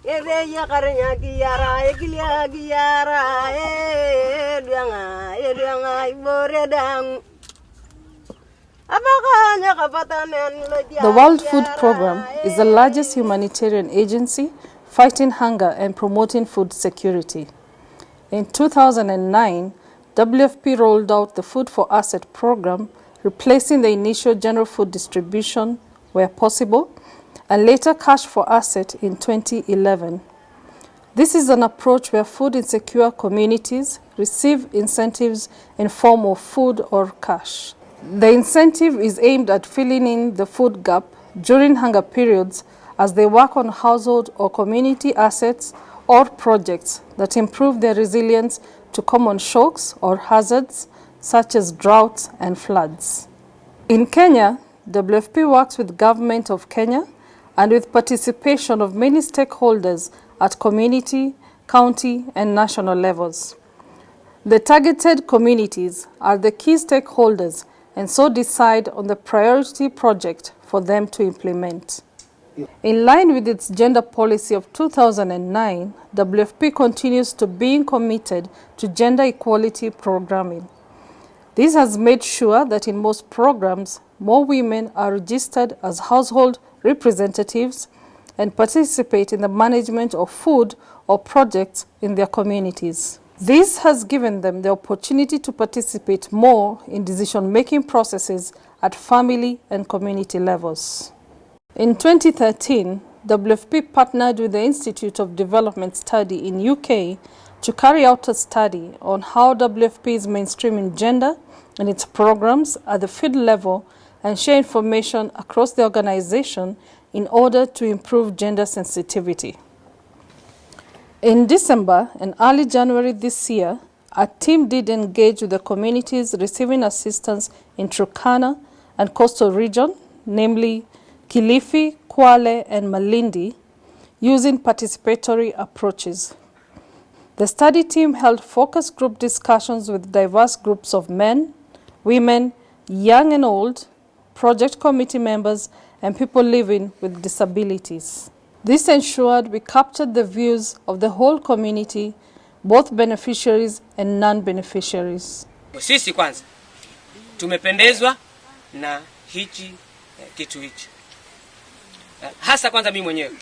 The World Food Programme is the largest humanitarian agency fighting hunger and promoting food security. In 2009, WFP rolled out the Food for Asset program, replacing the initial general food distribution where possible, and later Cash for Asset in 2011. This is an approach where food insecure communities receive incentives in form of food or cash. The incentive is aimed at filling in the food gap during hunger periods as they work on household or community assets or projects that improve their resilience to common shocks or hazards such as droughts and floods. In Kenya, WFP works with the Government of Kenya and with participation of many stakeholders at community, county, and national levels. The targeted communities are the key stakeholders and so decide on the priority project for them to implement. In line with its gender policy of 2009, WFP continues to be committed to gender equality programming. This has made sure that in most programs, more women are registered as household representatives and participate in the management of food or projects in their communities. This has given them the opportunity to participate more in decision-making processes at family and community levels. In 2013, WFP partnered with the Institute of Development Study in UK to carry out a study on how WFP is mainstreaming gender in its programs at the field level and share information across the organization in order to improve gender sensitivity. In December and early January this year, our team did engage with the communities receiving assistance in Turkana and coastal region, namely Kilifi, Kwale, and Malindi, using participatory approaches. The study team held focus group discussions with diverse groups of men, women, young and old, project committee members, and people living with disabilities. This ensured we captured the views of the whole community, both beneficiaries and non-beneficiaries. Sisi kwanza tumependezwa na hichi kitu hichi. Hasa kwanza mimi mwenyewe.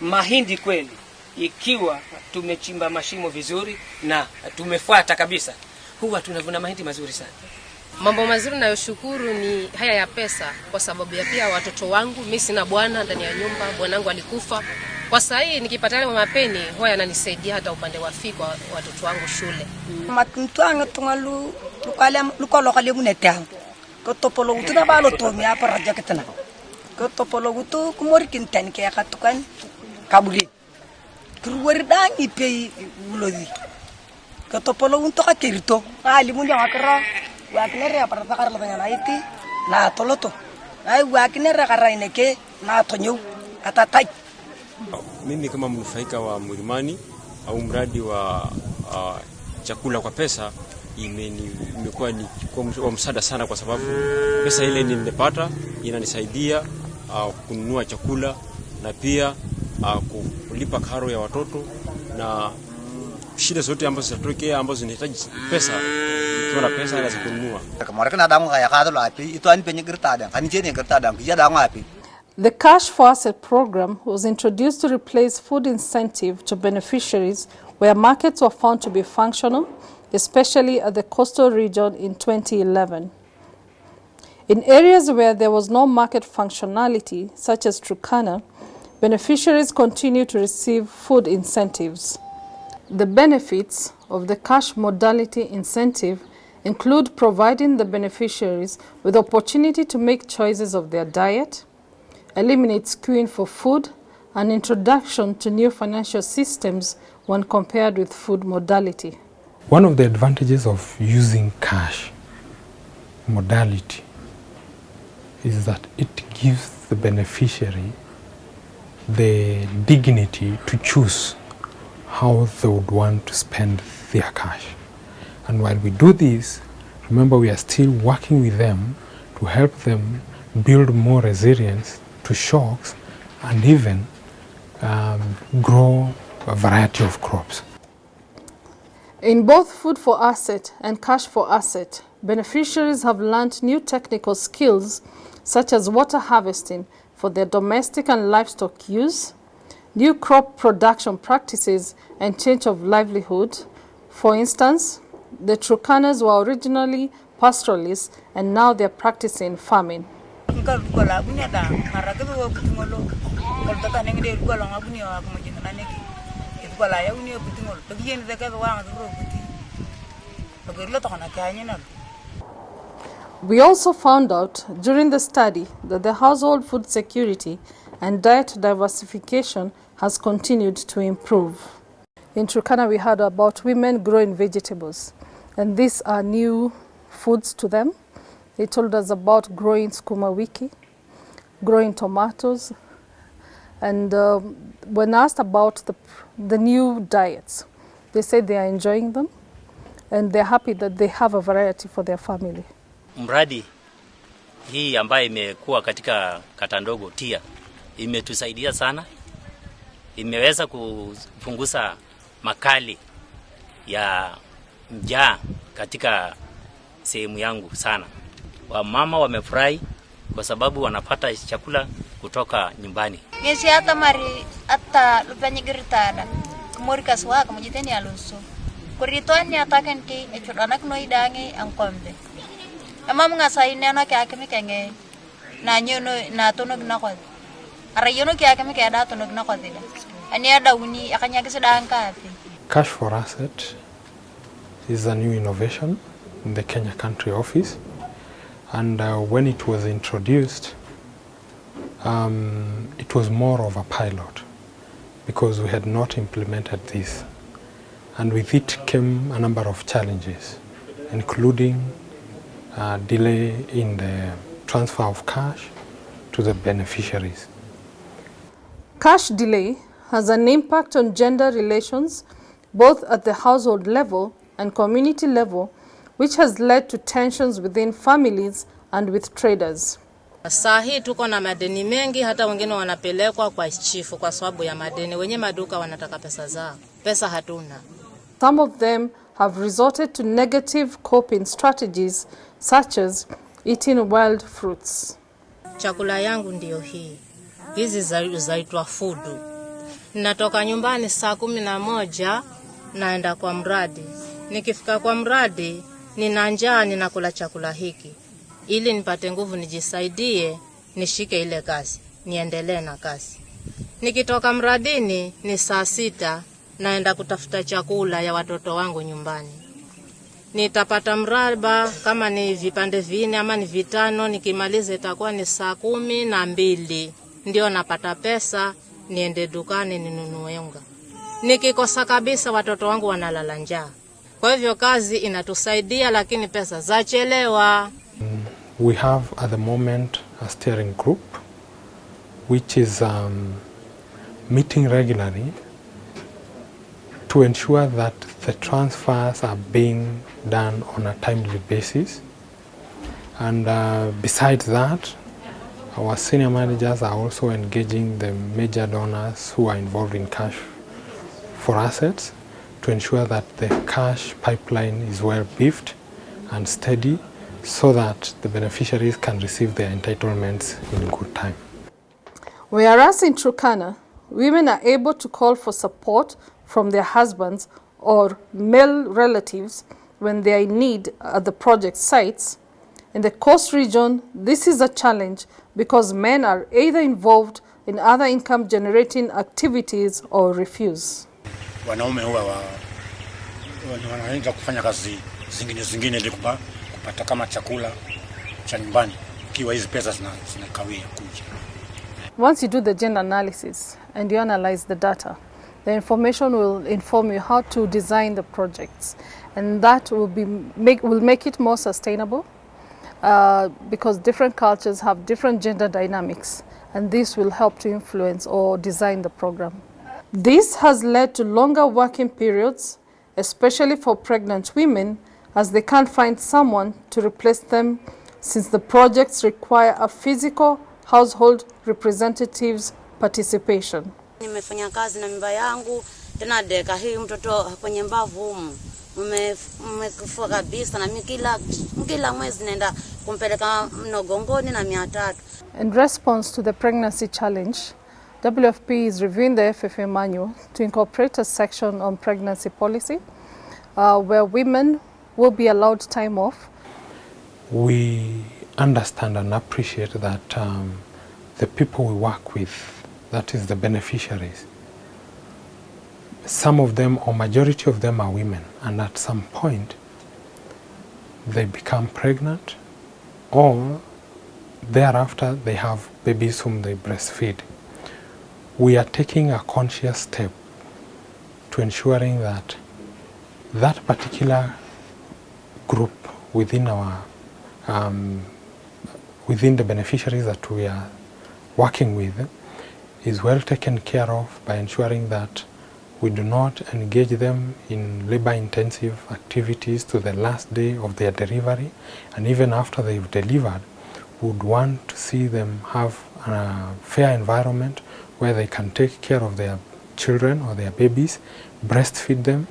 Mahindi kweli ikiwa tumechimba mashimo vizuri na tumefuata kabisa, huwa tunavuna mahindi mazuri sana. Mambo mazuri nayoshukuru ni haya ya pesa, kwa sababu ya pia watoto wangu, mimi sina bwana ndani ya nyumba, bwanangu alikufa. Kwa sasa hii nikipata ile mapeni huwa yananisaidia hata upande wa fika watoto wangu shule. Matutwana tungalu lukalo kale munetang. Ko topolo utuna balo to mi apa raja ketana. Ko topolo utu kumorikin tan ke akatukan kabuli. Kurwerda ipe ulodi. Ko topolo unto ka kirito. Ali mun yang akra wakinere para takar la banyana iti na toloto. Ai wakinere karaineke na tonyo atatai. Mimi kama mnufaika wa Mlimani au mradi wa chakula kwa pesa imekuwa ni kwa msaada sana, kwa sababu pesa ile nimepata inanisaidia kununua chakula na pia kulipa karo ya watoto na shida zote ambazo zinatokea ambazo zinahitaji pesa. Kuna pesa inaweza kununua. Kama kana damu kaya kadho lapi ito ani penye gertada kanije gertada kija damu api. The Cash for Asset program was introduced to replace food incentive to beneficiaries where markets were found to be functional, especially at the coastal region in 2011. In areas where there was no market functionality, such as Turkana, beneficiaries continue to receive food incentives. The benefits of the cash modality incentive include providing the beneficiaries with the opportunity to make choices of their diet, eliminates queuing for food, and introduction to new financial systems when compared with food modality. One of the advantages of using cash modality is that it gives the beneficiary the dignity to choose how they would want to spend their cash. And while we do this, remember we are still working with them to help them build more resilience to shocks and even grow a variety of crops. In both Food for Asset and Cash for Asset, beneficiaries have learned new technical skills such as water harvesting for their domestic and livestock use, new crop production practices and change of livelihood. For instance, the Turkanas were originally pastoralists and now they are practicing farming. We also found out during the study that the household food security and diet diversification has continued to improve. In Turkana, we heard about women growing vegetables, and these are new foods to them. They told us about growing skuma wiki, growing tomatoes, and when asked about the new diets, they said they are enjoying them and they're happy that they have a variety for their family. Mradi hii ambayo imekuwa katika kata ndogo Tia imetusaidia sana, imeweza kupunguza makali ya njaa katika sehemu yangu sana. Wamama wamefurahi kwa sababu wanapata chakula kutoka nyumbani. Ngesi hata mari hata lupanya giritada kumurika swa kumujiteni aluso kuritoani atakanti echodanak no idangi angkombe amam ngasai neno kya kemikenge na nyono na tono gnakwa arayono kya kemike da tono gnakwa dida ani ada uni akanya kisidanga api. Cash for Asset is a new innovation in the Kenya Country Office, and when it was introduced, it was more of a pilot because we had not implemented this, and with it came a number of challenges, including delay in the transfer of cash to the beneficiaries. Cash delay has an impact on gender relations both at the household level and community level, which has led to tensions within families and with traders. Saa hii tuko na madeni mengi, hata wengine wanapelekwa kwa chifu kwa sababu ya madeni. Wenye maduka wanataka pesa zao. Pesa hatuna. Some of them have resorted to negative coping strategies such as eating wild fruits. Chakula yangu ndio hii. Hizi zaitwa fudu. Natoka nyumbani saa 11 naenda kwa mradi. Nikifika kwa mradi, nina njaa ninakula chakula hiki. Ili nipate nguvu nijisaidie, nishike ile kazi, niendelee na kazi. Nikitoka mradini ni saa 6 naenda kutafuta chakula ya watoto wangu nyumbani. Nitapata mraba kama ni vipande 4 ama ni 5, nikimaliza itakuwa ni saa 12. Ndio napata pesa niende dukani ninunue unga. Nikikosa kabisa watoto wangu wanalala njaa. Kwa hivyo kazi inatusaidia lakini pesa zachelewa. We have at the moment a steering group which is meeting regularly to ensure that the transfers are being done on a timely basis. And besides that, our senior managers are also engaging the major donors who are involved in Cash for Assets to ensure that the cash pipeline is well beefed and steady so that the beneficiaries can receive their entitlements in good time. Whereas in Turkana, women are able to call for support from their husbands or male relatives when they are in need at the project sites, in the coast region, this is a challenge because men are either involved in other income generating activities or refuse. Wanaume huwa wanaanza kufanya kazi zingine ili kupata kama chakula cha nyumbani kiwa hizi pesa zinakawia kuja. Once you do the gender analysis and you analyze the data, the information will inform you how to design the projects, and that will make it more sustainable because different cultures have different gender dynamics, and this will help to influence or design the program. This has led to longer working periods, especially for pregnant women, as they can't find someone to replace them since the projects require a physical household representative's participation. Nimefanya kazi na mimba yangu, tena deka hii mtoto kwenye mbavu humu. Mmekufua kabisa na mimi kila mwezi naenda kumpeleka mnogongoni na 300. In response to the pregnancy challenge, WFP is reviewing the FFA manual to incorporate a section on pregnancy policy where women will be allowed time off. We understand and appreciate that the people we work with, that is the beneficiaries, some of them or majority of them are women, and at some point they become pregnant or thereafter they have babies whom they breastfeed. We are taking a conscious step to ensuring that that particular group within our within the beneficiaries that we are working with is well taken care of by ensuring that we do not engage them in labor-intensive activities to the last day of their delivery, and even after they've delivered, we would want to see them have a fair environment where they can take care of their children or their babies, breastfeed them,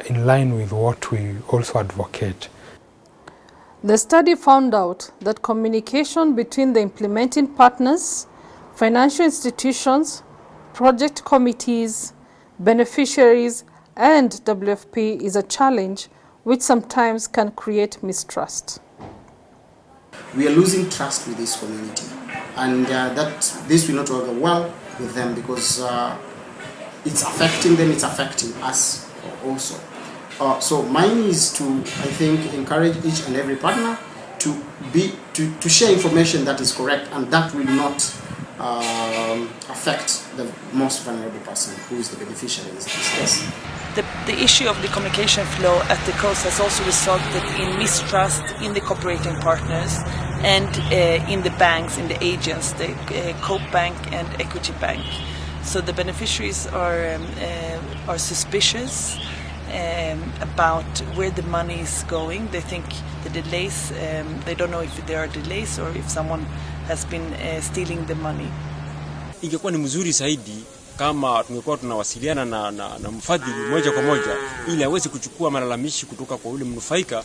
in line with what we also advocate. The study found out that communication between the implementing partners, financial institutions, project committees, beneficiaries, and WFP is a challenge which sometimes can create mistrust. We are losing trust with this community, and that this will not work well with them because it's affecting them, it's affecting us also. So mine is to, I think, encourage each and every partner to share information that is correct and that will not affect the most vulnerable person, who is the beneficiary in this case. The issue of the communication flow at the coast has also resulted in mistrust in the cooperating partners and in the banks, in the agents, the Coop Bank and Equity Bank. So the beneficiaries are suspicious about where the money is going. They think the delays, they don't know if there are delays or if someone has been stealing the money. Ingekuwa ni mzuri zaidi kama tungekuwa tunawasiliana na mfadhili moja kwa moja ili aweze kuchukua malalamishi kutoka kwa yule mnufaika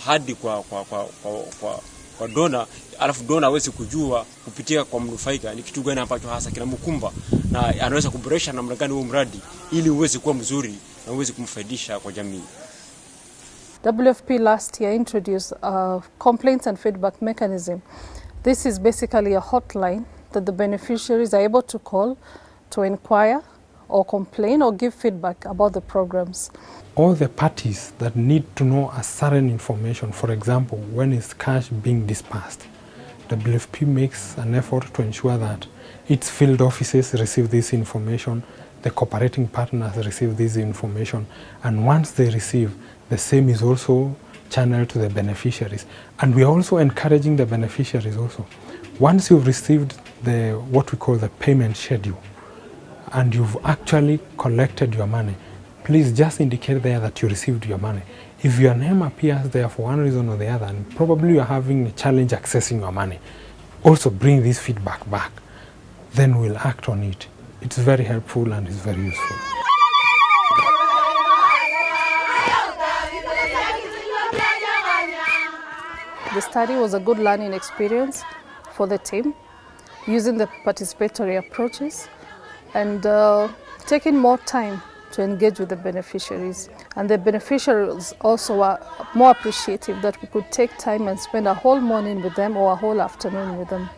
hadi kwa dona, alafu dona aweze kujua kupitia kwa mnufaika ni kitu gani ambacho hasa kinamkumba na anaweza kuboresha namna gani huo mradi ili uweze kuwa mzuri na uweze kumfaidisha kwa jamii. WFP last year introduced a complaints and feedback mechanism. This is basically a hotline that the beneficiaries are able to call to inquire or complain or give feedback about the programs. All the parties that need to know a certain information, for example, when is cash being dispersed, WFP makes an effort to ensure that its field offices receive this information, the cooperating partners receive this information, and once they receive, the same is also channeled to the beneficiaries. And we are also encouraging the beneficiaries also. Once you've received what we call the payment schedule, and you've actually collected your money, please just indicate there that you received your money. If your name appears there for one reason or the other, and probably you're having a challenge accessing your money, also bring this feedback back. Then we'll act on it. It's very helpful and it's very useful. The study was a good learning experience for the team, using the participatory approaches and taking more time to engage with the beneficiaries. And the beneficiaries also are more appreciative that we could take time and spend a whole morning with them or a whole afternoon with them.